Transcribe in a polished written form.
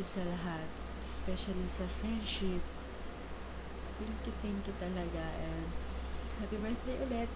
you sa lahat, especially sa friendship. Thank you talaga, and happy birthday ulit!